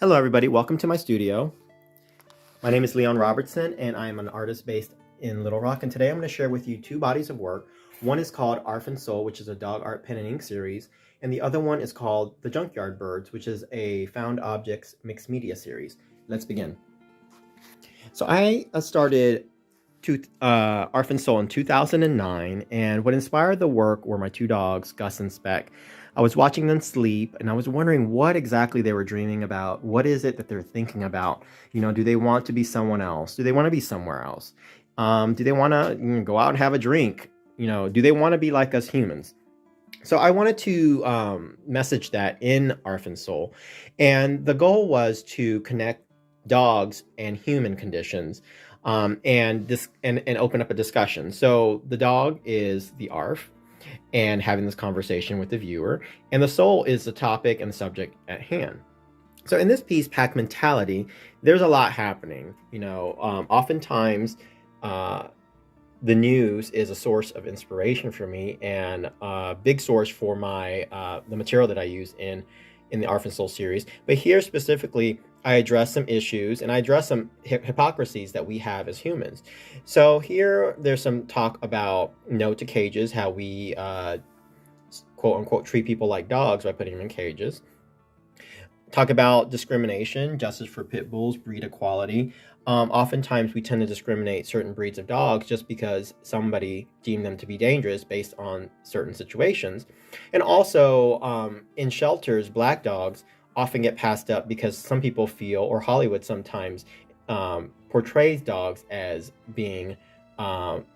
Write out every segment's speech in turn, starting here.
Hello everybody, welcome to my studio. My name is Leon Robertson and I am an artist based in Little Rock, and today I'm going to share with you two bodies of work. One is called Arf and Soul, which is a dog art pen and ink series, and the other one is called The Junkyard Birds, which is a found objects mixed media series. Let's begin. So I started Arf and Soul in 2009, and what inspired the work were my two dogs, Gus and Speck. I was watching them sleep, and I was wondering what exactly they were dreaming about. What is it that they're thinking about? Do they want to be someone else? Do they want to be somewhere else? Do they want to go out and have a drink? Do they want to be like us humans? So I wanted to message that in Arf and Soul, and the goal was to connect dogs and human conditions, and open up a discussion. So the dog is the Arf, and having this conversation with the viewer, and the soul is the topic and the subject at hand. So in this piece, Pack Mentality, there's a lot happening. Oftentimes the news is a source of inspiration for me, and a big source for my the material that I use in the Arf and Soul series. But here specifically, I address some issues and I address some hypocrisies that we have as humans. So here there's some talk about no to cages, how we quote unquote treat people like dogs by putting them in cages. Talk about discrimination, justice for pit bulls, breed equality. Oftentimes we tend to discriminate certain breeds of dogs just because somebody deemed them to be dangerous based on certain situations. And also in shelters, black dogs often get passed up because some people feel, or Hollywood sometimes portrays dogs as being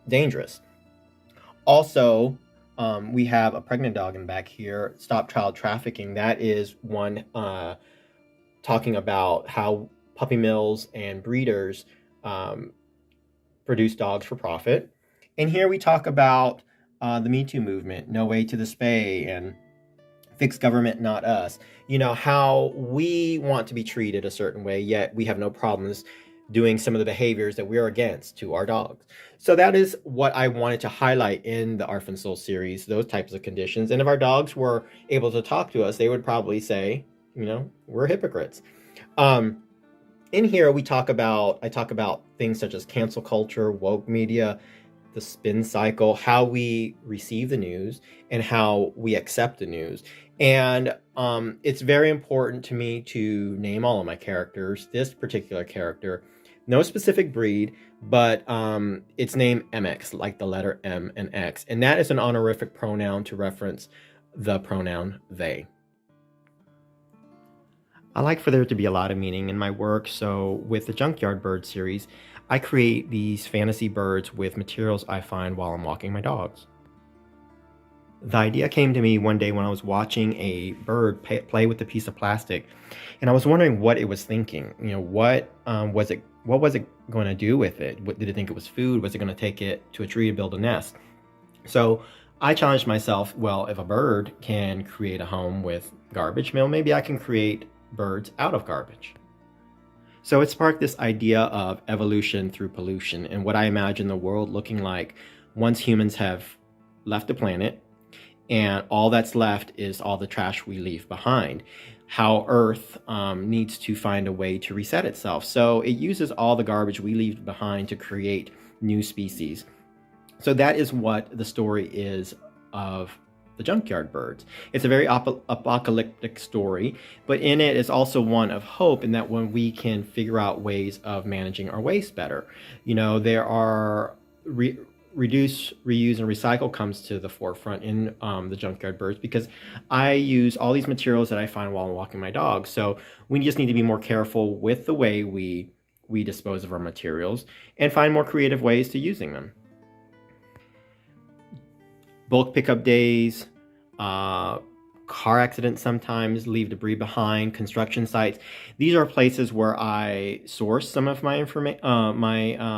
dangerous. Also, we have a pregnant dog in back here. Stop Child Trafficking. That is one talking about how puppy mills and breeders produce dogs for profit. And here we talk about the Me Too movement, no way to the spay, and fix government, not us. How we want to be treated a certain way, yet we have no problems doing some of the behaviors that we're against to our dogs. So that is what I wanted to highlight in the Arf and Soul series, those types of conditions. And if our dogs were able to talk to us, they would probably say, we're hypocrites. In here, I talk about things such as cancel culture, woke media, the spin cycle, how we receive the news, and how we accept the news. And it's very important to me to name all of my characters. This particular character, no specific breed, but it's named MX, like the letter M and X. And that is an honorific pronoun to reference the pronoun they. I like for there to be a lot of meaning in my work, so with the Junkyard Bird series, I create these fantasy birds with materials I find while I'm walking my dogs. The idea came to me one day when I was watching a bird play with a piece of plastic, and I was wondering what it was thinking. What was it going to do with it? Did it think it was food? Was it going to take it to a tree to build a nest? So I challenged myself, well, if a bird can create a home with garbage, maybe I can create birds out of garbage. So it sparked this idea of evolution through pollution, and what I imagine the world looking like once humans have left the planet, and all that's left is all the trash we leave behind. How Earth needs to find a way to reset itself. So it uses all the garbage we leave behind to create new species. So that is what the story is of the Junkyard Birds. It's a very apocalyptic story, but in it is also one of hope, in that when we can figure out ways of managing our waste better. There are reduce, reuse, and recycle comes to the forefront in the Junkyard Birds, because I use all these materials that I find while I'm walking my dog. So we just need to be more careful with the way we dispose of our materials and find more creative ways to using them. Bulk pickup days, car accidents sometimes leave debris behind, construction sites. These are places where I source some of my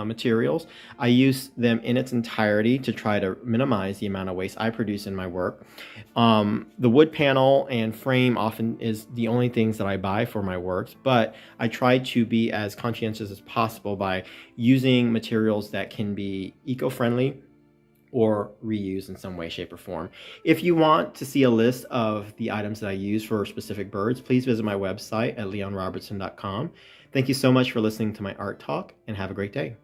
materials. I use them in its entirety to try to minimize the amount of waste I produce in my work. The wood panel and frame often is the only things that I buy for my works, but I try to be as conscientious as possible by using materials that can be eco-friendly, or reused in some way, shape, or form. If you want to see a list of the items that I use for specific birds, please visit my website at leonrobertson.com. Thank you so much for listening to my art talk, and have a great day.